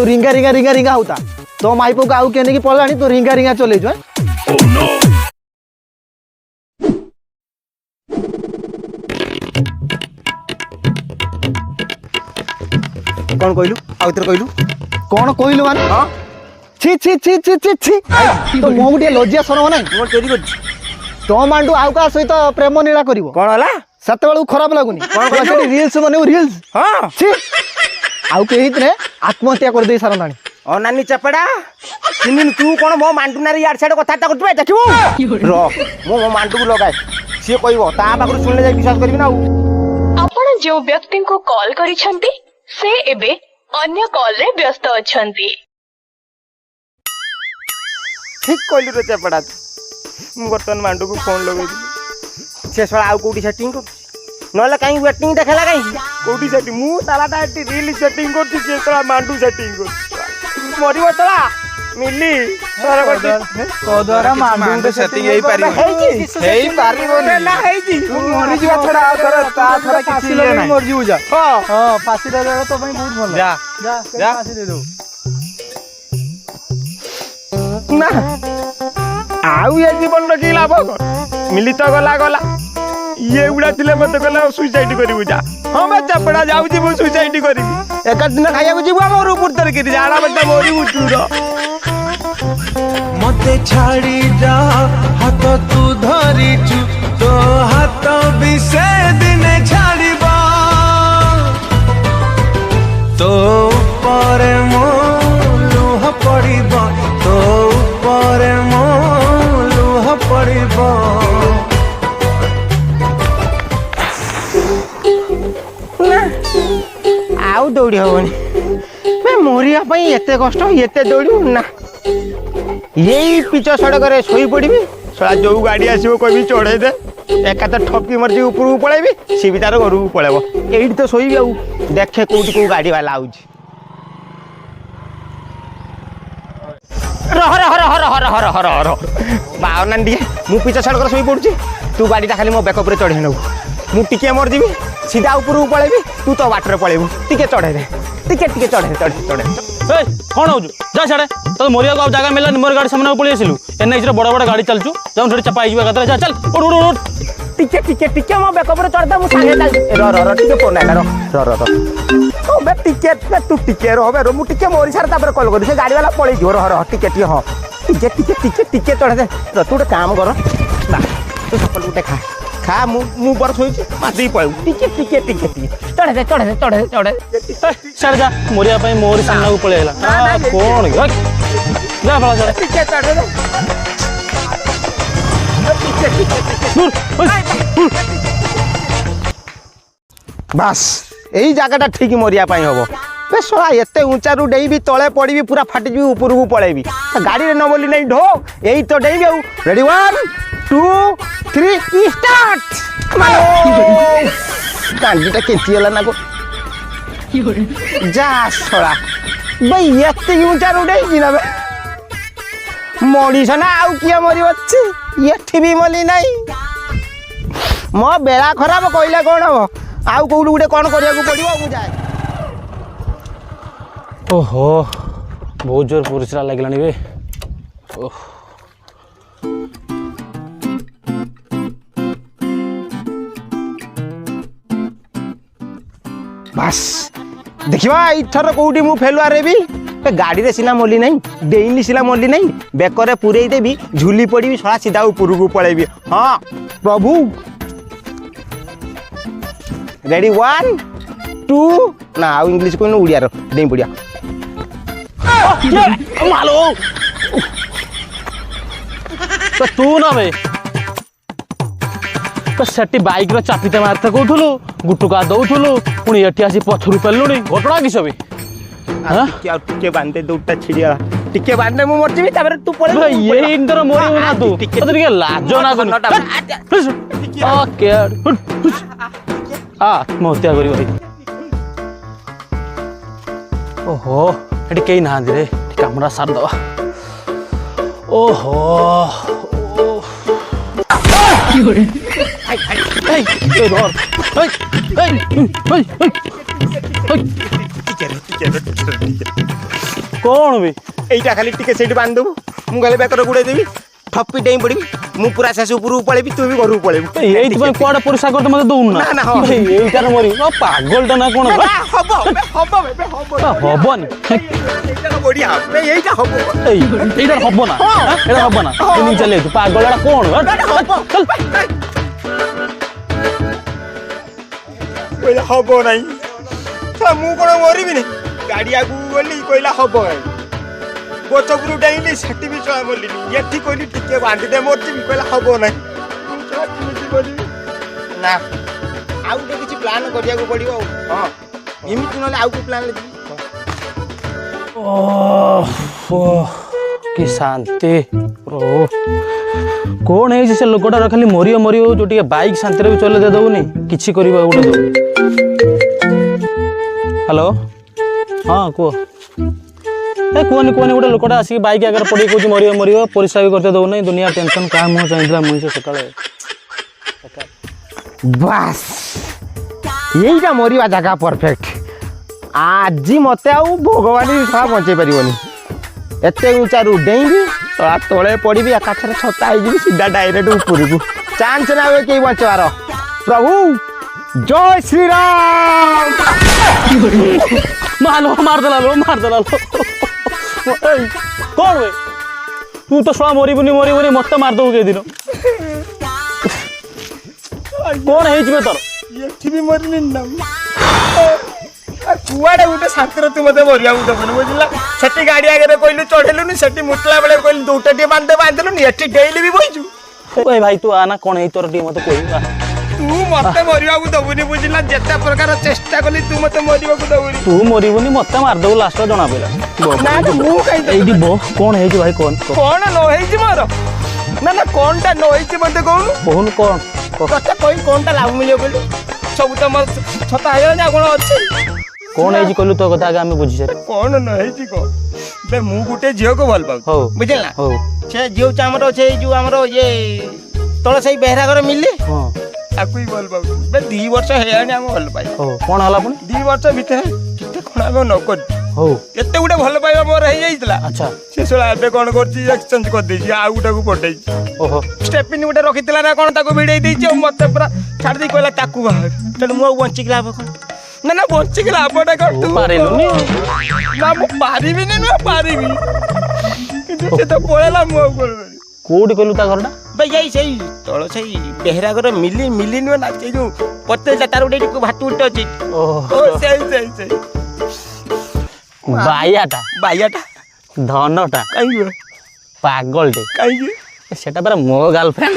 तू रिंगा रिंगा रिंगा रिंगा होता तो माइपो को आउ केने की पलानी तू रिंगा रिंगा चले जो कौन कहलु आउतर कहलु कौन कहलु माने हां छी छी छी छी छी छी तो मो गुटिया लज्जा शरम नै मोर चोरी कर तो मांडू आउ का सहित प्रेम नीला करिवो कोन हला सते बेलू खराब लागुनी कोन रील्स बने रील्स हां छी आउ के हितने आत्महत्या कर दे सारंदानी ओ नानी चपड़ा सिनिन तू कोन मो मांडू नारी यार साइड कथा करतबे देखिबो रो मो मांडू को लगाए से कहबो ता बाकरू सुनले जाय विश्वास करबी ना आपण जो व्यक्ति को कॉल करिसंती से एबे अन्य कॉल रे व्यस्त अछंती ठीक कहलु रे चपड़ा मु बर्तन मांडू को फोन लगै दी से साला आउ कोठी सेटिंग कर नले काई वेटिंग देखेला काई कोठी सेटिंग मु तालाटा एटी रील सेटिंग करती से साला मांडू सेटिंग कर मरी बतला मिली सर कर को द्वारा मांडू सेटिंग हेई पारिबो हेई पारिबो ना हेई जी तू मरी जीवा थोड़ा थोड़ा ता थोड़ा किछि ले नाही मर जीव जा हां फांसी दे दे तो भाई बहुत भलो जा जा फांसी दे दो ना आउ ये जीवन रखी लाभ मिली तो गला गला ये उड़ा थिले मते गला सुसाइड करिवु जा हां मैं चपड़ा जाउ जी मु सुसाइड करिवि एक दिन खाया को जीवा मोर ऊपर तर के जाड़ा बता मोरी उठुर मते छाड़ी जा हाथ तू धरी छु तो हाथ बिसे दिन छाड़ीबा तो ऊपर मो लुह पड़ीबा तो ऊपर मो लुह पड़ीबा आउ दौड़ी हबनी मैं मोरिया पई एते कष्ट एते दौड़ी ना यही पिच सड़क रे सोई पड़बी सला जो गाड़ी आसीबो कहबी चढ़े दे एका तो ठपकी मरजी ऊपर पळेबी सी भी तार घर को पळेबो एठी तो सोईबी आउ देखे कोठी को गाड़ी वाला आउजी हर हर हर हर हर हर हर बाव नंदी मु पिच सड़क रे सोई पड़ुची तू गाड़ीटा खाली मो बैकअप रे चढ़े नबू मु टिके मर जीबी सीधा ऊपर को पळेबी तू तो वाटर पळेबू टिके चढ़े दे टिके चढ़े चढ़े चढ़े ए कोन होजु जा छाड़े तो मोरिया को जगह मिलला मोर गाड़ी सामने पळी आसिलु एनएच रे बड़ बड़ गाड़ी चलचु जाऊ थोड़ी चपा आइबा कतरे जा चल उड़ उड़ उड़ टिके मो बैकअप रे चढ़दा मु सागे चल र टिके फोन आइला र ओ बे टिके तू टिके रहबे रो मु टिके मोरी सार तापर कॉल कर से गाड़ी वाला पळी जो र टिके हां टिके चढ़े दे तू ଗୋଟେ काम कर ना तू सफल उठे खा मु पर सोई माती पळू टिके चढ़े दे सर जा मोरिया पई मोरी सामने को पळी आइला कोन जा भला जा टिके चढ़े दे बस यही जगह ठीक मोरिया पाई हबो बे सोला एते ऊंचा रु डेई भी तळे पड़ी भी पूरा फाटी जी ऊपर को पळेबी गाड़ी रे न बोली नहीं ढो यही तो डेई आउ रेडी 1 2 3 स्टार्ट मारो गाड़ीटा केची होला ना को जा सोला बे एते ऊंचा रु डेई ना बे मनीष ना आउ किया मरी बच्चे एठी भी मली नहीं मो बेला खराब कहले कोन हो आउ कोउडू गुटे कोन करिया को पड़िबो मु जाय ओहो बहुत जोर पुरसरा लागलानी बे ओह बस देखिबा इथर कोउडी मु फेलुआ रे भी गाड़ी रे सिना मोली नहीं डेइली सिना मोली नहीं बेकरे पुरई देबी झुली पड़ी सला सीधा ऊपर को पळेबी हां प्रभु रेडी 1 2 ना आउ इंग्लिश कोन उड़िया रो डेई पड़िया मालो तो तू ना बे तो सेटी बाइक रो चापिते मारते कोठुलु गुटुका दउथुलु पुनी एठी आसी पछरु पेलुनी घटना किस बे हां क्या टिके बांधे दूटा छिड़िया टिके बांधे मु मर जीबी तापर तू पळे भाई ये इंदर मोरी ना तू तो के लाजो ना कोन ओके आत्महत्या करी भाई ओहो एटी कई ना रे कैमरा सार दवा ओहो କଣ ବେ এইটা খালি টিকে সেইটি বাঁধি দেবু মু গলে বেকরে গুড়াই দেবি ঠপি ডেଇଁ পড়বি মু পুরা শেষ উপরକୁ পଳେଇବି ତୁ ବି ଘରକୁ ପଳେଇବୁ এইଥିପାଇଁ କୁଆଡେ ପରିସ୍ରା କରିତେ ମତେ ଦଉନ ନା, ନା, ହଁ। ଏଇଟାରେ ମରି ପାଗଲଟା ନା କଣ ବା? ହବ ହବ ବେ ହବ ହବନି এইটা বড়িয়া হবে এইটা হব এইটা হব না এটা হব না তুমি চালে পাগলটা କଣ চল কইলা হব নাই মু কোন মরিবি নি গাড়ি আগু গলি কইলা হব নাই গোচপুরু ডাইলি সেটি বি চলা বলিনি এটি কইলি টিকে বাঁধি দে মরছিবি কইলা হব নাই না ଆଉ ଗୋଟେ କିଛି ପ୍ଲାନ୍ କରିବାକୁ ପଡ଼ିବ ହଁ ଏମିତି ନହେଲେ ଆଉ କୋଉ ପ୍ଲାନ୍ ଲେଖିବି କି ଶାନ୍ତି କଣ ହେଇଛି ସେ ଲୋକଟାର ଖାଲି ମରିବ ମରିବ ହଉଛୁ ଟିକେ ବାଇକ୍ ଶାନ୍ତିରେ ବି ଚଲେଇ ଦେଇ ଦଉନି କିଛି କରିବା ଗୋଟେ ଦଉ ହ୍ୟାଲୋ ହଁ କୁହ ଏ କୁହନି କୁହନି ଗୋଟେ ଲୋକଟା ଆସିକି ବାଇକ୍ ଆଗରେ ପଡ଼ିକି କହୁଛି ମରିବ ମରିବ ପରିସ୍ରା ବି କରତେ ଦଉନି ଦୁନିଆ ଟେନସନ୍ କାହା ମୁହଁ ଚାହିଁଥିଲା ମଣିଷ ସକାଳେ ବାସ୍ এইটা মরিবা জায়গা পরফেক্ট আজি মতে আউ ভগবান সব বঞ্চাই পারিবনি এতে উঁচারু ডেইবি তলা তলে পড়িবি একাথরে ছতা হয়ে সিধা ডাইরেক্ট উপরকু চান্স না হবে কেই বঞ্চবার প্রভু জয় শ্রীরাম ମାରଦେଲା लो କଣ ବେ ତୁ ତ ଶଳା ମରିବୁନି ମତେ ମାରିଦବୁ କେଦିନ କଣ ହେଇଛି ବେ ତୋର ଏଠି ବି ମରିନି ନା କୁଆଡେ ଗୋଟେ ଶାନ୍ତିରେ ତୁ ମତେ ମରିବାକୁ ଦେବୁନି ବୁଝିଲା ସେଠି ଗାଡି ଆଗରେ କହିଲୁ ଚଢେଇଲୁନି ସେଠି ମୁତଲା ବେଳେ କହିଲୁ ଦୁଇଟା ଟିକେ ବାନ୍ଧିଲୁନି ଏଠି ଡେଇଲି ବି ବଇଛୁ ଓଏ ଭାଇ ତୁ ଆ ନା କଣ ହେଇ ତୋର ଟିକେ ମତେ କହିବୁ ତୁ ମତେ ମରିବାକୁ ଦବୁନି ବୁଝିଲା ଯେତେ ପ୍ରକାର ଚେଷ୍ଟା କଲି ତୁ ମତେ ମରିବାକୁ ଦବୁନି ତୁ ମରିବୁନି ମତେ ମାରିଦବୁ ଲାଷ୍ଟ ଜଣା ପଇଲା ନା ମୁଁ କାଇଁ ଏଇଠି ବୋ କଣ ହେଇଛି ଭାଇ କଣ କଣ ନ ହେଇଛି ମୋର ନା ନା କଣଟା ନ ହେଇଛି ମତେ କହୁନୁ କହୁନୁ କଣ କଥା କହି କଣଟା ଲାଭ ମିଳିବ କହିଲୁ ସବୁ ତ ମୋର ଛତା ହେଇଗଲାଣି ଆଉ କଣ ଅଛି କଣ ହେଇଛି କହିଲୁ ତୋ କଥା ଆଗେ ଆମେ ବୁଝିସାରି କଣ ନ ହେଇଛି କହ ବେ ମୁଁ ଗୋଟେ ଝିଅକୁ ଭଲ ପାଉଛି ହଉ ବୁଝିଲ ନା ହଉ ସେ ଝିଅ ହଉଛି ଆମର ସେ ଯୋଉ ଆମର ଇଏ ତଳ ସେଇ ବେହେରା ଘର ମିଲି ହଁ ତାକୁ ହିଁ ଭଲ ପାଉଛି ବେ 2 ବର୍ଷ ହେଇଗଲାଣି ଆମେ ଭଲ ପାଇ ହଉ କଣ ହେଲା ପୁଣି 2 ବର୍ଷ ଭିତରେ କେତେ କଣ ଆମେ ନ କରି ହଉ ଏତେ ଗୋଟେ ଭଲ ପାଇବା ମୋର ହେଇଯାଇଥିଲା ଆଚ୍ଛା ସେ ଶଳା ଏବେ କଣ କରୁଛି ଏକ୍ସଚେଞ୍ଜ କରିଦେଇଛି ଆଉ ଗୋଟାକୁ ପଠେଇଛି ଓହୋ ଷ୍ଟେପିନି ଗୋଟେ ରଖିଥିଲା ନା କଣ ତାକୁ ଭିଡ଼େଇ ଦେଇଛି ଆଉ ମତେ ପୁରା ଛାଡ଼ି ଦେଇ କହିଲା ତାକୁ ବାହାର ତେଣୁ ମୁଁ ଆଉ ବଞ୍ଚିକି ଲାଭ କଣ ନା ନା ବଞ୍ଚିକି ଲାଭଟା କଣ ତୁ ପାରିଲୁନି ନା ମୁଁ ପାରିବିନି ନା ପାରିବି କିନ୍ତୁ ସେ ତ ପଳେଇଲା ମୁଁ ଆଉ କଣ କରିବି କୋଉଠି କହିଲୁ ତା ଘରଟା ଭାଇ ଯାଇ ସେଇ ତଳ ସେଇ ବେହେରା ଘର ମିଲି ନୁହେଁ ନା ସେଇ ଯୋଉ ପତେଇଲା ତାର ଗୋଟେ ଏଠି ଭାତ ଗୋଟେ ଅଛି ଓହୋ ଓ ସେଇ ବାଇଆଟା ଧନଟା କାହିଁକି ପାଗଳଟେ କାହିଁକି ସେଟା ପରା ମୋ ଗାର୍ଲଫ୍ରେଣ୍ଡ